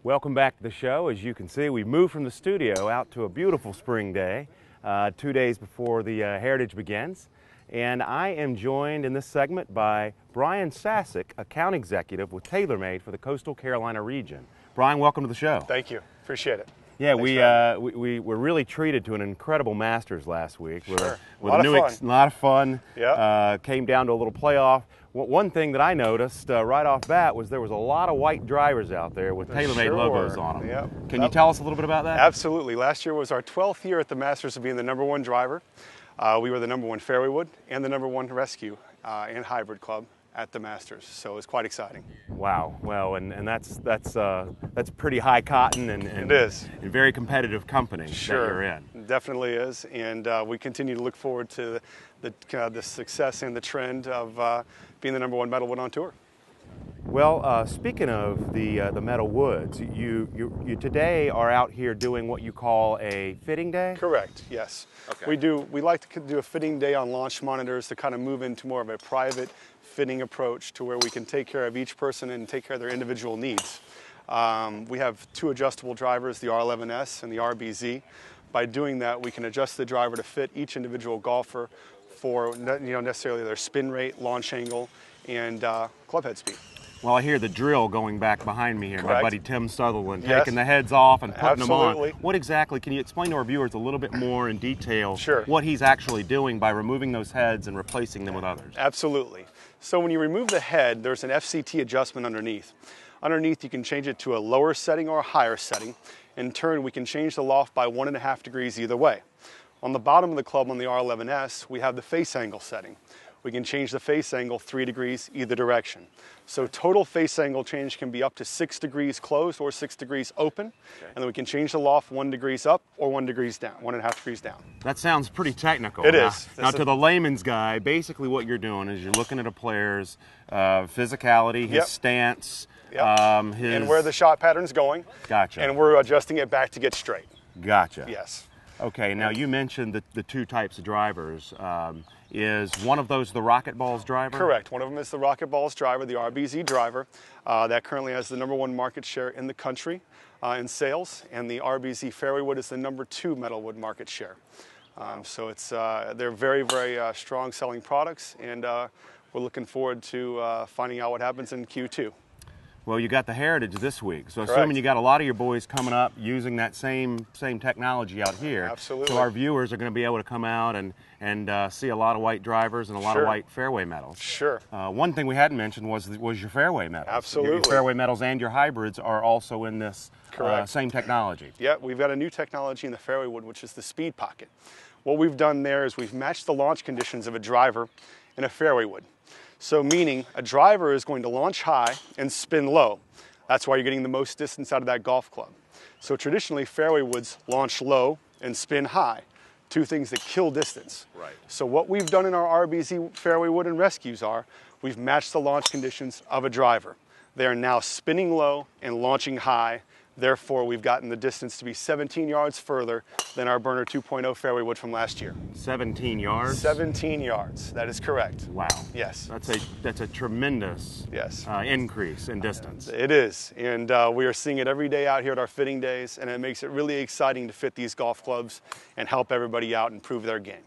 Welcome back to the show. As you can see, we moved from the studio out to a beautiful spring day, 2 days before the Heritage begins. And I am joined in this segment by Bryan Sasek, account executive with TaylorMade for the Coastal Carolina region. Bryan, welcome to the show. Thank you. Appreciate it. Yeah, we were really treated to an incredible Masters last week. Sure. With a lot of fun. Yeah. Came down to a little playoff. One thing that I noticed right off bat was there was a lot of white drivers out there with TaylorMade logos on them. Yep. Can you tell us a little bit about that? Absolutely. Last year was our 12th year at the Masters of being the #1 driver. We were the #1 fairway wood and the #1 rescue and hybrid club at the Masters, so it was quite exciting. Wow. Well, and that's pretty high cotton and it is. And very competitive company Sure. that you're in. It definitely is, and we continue to look forward to the success and the trend of being the #1 metal wood on tour. Well, speaking of the metal woods, you today are out here doing what you call a fitting day? Correct, yes. Okay. We like to do a fitting day on launch monitors to kind of move into more of a private fitting approach to where we can take care of each person and take care of their individual needs. We have 2 adjustable drivers, the R11S and the RBZ. By doing that, we can adjust the driver to fit each individual golfer for necessarily their spin rate, launch angle, and club head speed. Well, I hear the drill going back behind me here. Correct. My buddy Tim Sutherland Yes. taking the heads off and putting Absolutely. them on. What exactly, can you explain to our viewers a little bit more in detail Sure. what he's actually doing by removing those heads and replacing them with others? Absolutely. So when you remove the head, there's an FCT adjustment underneath. Underneath, you can change it to a lower setting or a higher setting. In turn, we can change the loft by 1.5 degrees either way. On the bottom of the club on the R11S, we have the face angle setting. We can change the face angle 3 degrees either direction. So total face angle change can be up to 6 degrees closed or 6 degrees open. Okay. And then we can change the loft 1 degrees up or 1 degrees down, 1.5 degrees down. That sounds pretty technical. It is. Now to the layman's guy, basically what you're doing is you're looking at a player's physicality, his Yep. stance, Yep. and where the shot pattern's going. Gotcha. And we're adjusting it back to get straight. Gotcha. Yes. Okay, now you mentioned the 2 types of drivers. Is one of those the Rocket Balls driver? Correct. One of them is the Rocket Balls driver, the RBZ driver. That currently has the #1 market share in the country in sales, and the RBZ fairway wood is the #2 metal wood market share. So it's they're very, very strong selling products, and we're looking forward to finding out what happens in Q2. Well, you got the Heritage this week, so Correct. assuming you got a lot of your boys coming up using that same technology out here. Absolutely. So our viewers are going to be able to come out and see a lot of white drivers and a lot Sure. of white fairway metals. Sure. One thing we hadn't mentioned was your fairway metals. Absolutely. Your fairway metals and your hybrids are also in this same technology. Yeah, we've got a new technology in the fairway wood, which is the speed pocket. What we've done there is we've matched the launch conditions of a driver in a fairway wood. So meaning a driver is going to launch high and spin low. That's why you're getting the most distance out of that golf club. So traditionally, fairway woods launch low and spin high, 2 things that kill distance. Right. So what we've done in our RBZ fairway wood and rescues are, we've matched the launch conditions of a driver. They are now spinning low and launching high. Therefore, we've gotten the distance to be 17 yards further than our Burner 2.0 fairway wood from last year. 17 yards? 17 yards, that is correct. Wow. Yes. That's a tremendous increase in distance. It is, and we are seeing it every day out here at our fitting days, and it makes it really exciting to fit these golf clubs and help everybody out and improve their game.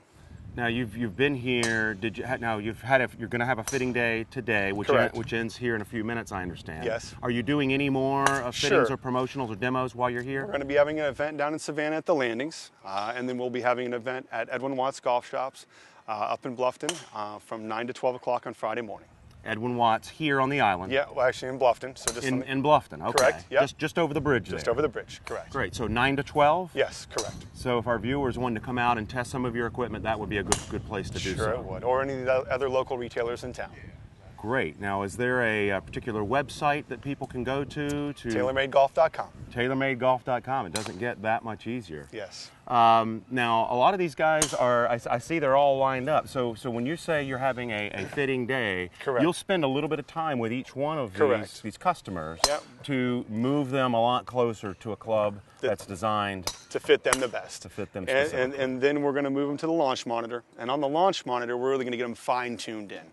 Now you've been here. You're going to have a fitting day today, which ends here in a few minutes, I understand. Yes. Are you doing any more fittings Sure. or promotionals or demos while you're here? We're going to be having an event down in Savannah at the Landings, and then we'll be having an event at Edwin Watts Golf Shops up in Bluffton from 9 to 12 o'clock on Friday morning. Edwin Watts here on the island. Yeah, well, actually in Bluffton. So just in Bluffton, okay. Correct, yep. Just over the bridge Just there. over the bridge, correct. Great, so 9 to 12? Yes, correct. So if our viewers wanted to come out and test some of your equipment, that would be a good place to do so. Sure it would, or any of the other local retailers in town. Great. Now, is there a particular website that people can go to? TaylorMadeGolf.com. TaylorMadeGolf.com. It doesn't get that much easier. Yes. Now, a lot of these guys are, I see they're all lined up. So when you say you're having a fitting day, Correct. You'll spend a little bit of time with each one of these customers Yep. to move them a lot closer to a club that's designed to fit them the best. to fit them and then we're going to move them to the launch monitor. And on the launch monitor, we're really going to get them fine-tuned in.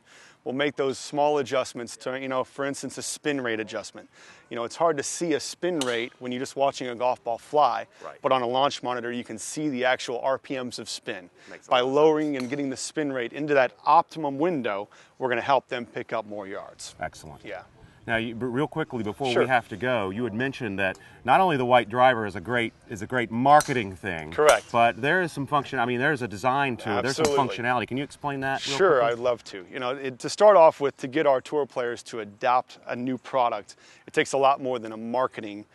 we'll make those small adjustments to, for instance, a spin rate adjustment. It's hard to see a spin rate when you're just watching a golf ball fly, but on a launch monitor you can see the actual RPMs of spin. By lowering and getting the spin rate into that optimum window, we're going to help them pick up more yards. Excellent. Yeah. Now, real quickly before Sure. we have to go, you had mentioned that not only the white driver is a great marketing thing. Correct. But there is some function. I mean, there's a design to it. There's some functionality. Can you explain that? Real Sure, quickly? I'd love to. To start off with, to get our tour players to adopt a new product, it takes a lot more than a marketing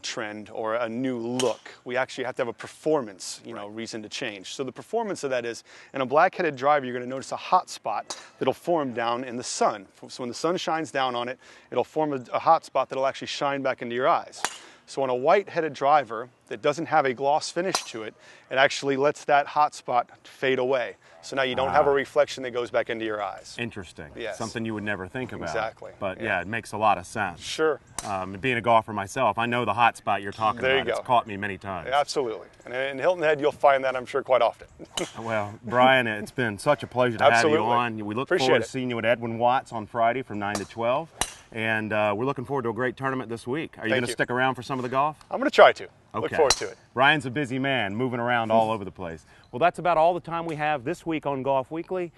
trend or a new look. We actually have to have a performance, reason to change. So the performance of that is, in a black-headed driver, you're going to notice a hot spot that'll form down in the sun. So when the sun shines down on it, it'll form a hot spot that'll actually shine back into your eyes. So on a white-headed driver that doesn't have a gloss finish to it, it actually lets that hot spot fade away. So now you don't have a reflection that goes back into your eyes. Interesting. Yes. Something you would never think about. Exactly. But yeah, it makes a lot of sense. Sure. Being a golfer myself, I know the hot spot you're talking There about. you go. It's caught me many times. Absolutely. And in Hilton Head, you'll find that, I'm sure, quite often. Well, Bryan, it's been such a pleasure to have you on. We look forward to seeing you at Edwin Watts on Friday from 9 to 12. And we're looking forward to a great tournament this week. Are you going to stick around for some of the golf? I'm going to try to. Okay. Look forward to it. Bryan's a busy man, moving around all over the place. Well, that's about all the time we have this week on Golf Weekly.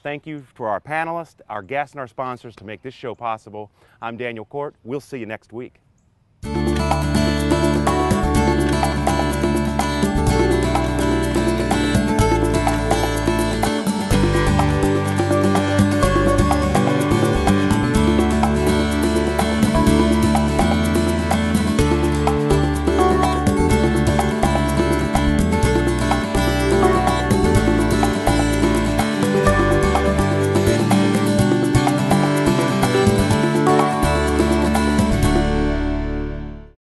Thank you to our panelists, our guests, and our sponsors to make this show possible. I'm Daniel Cort. We'll see you next week.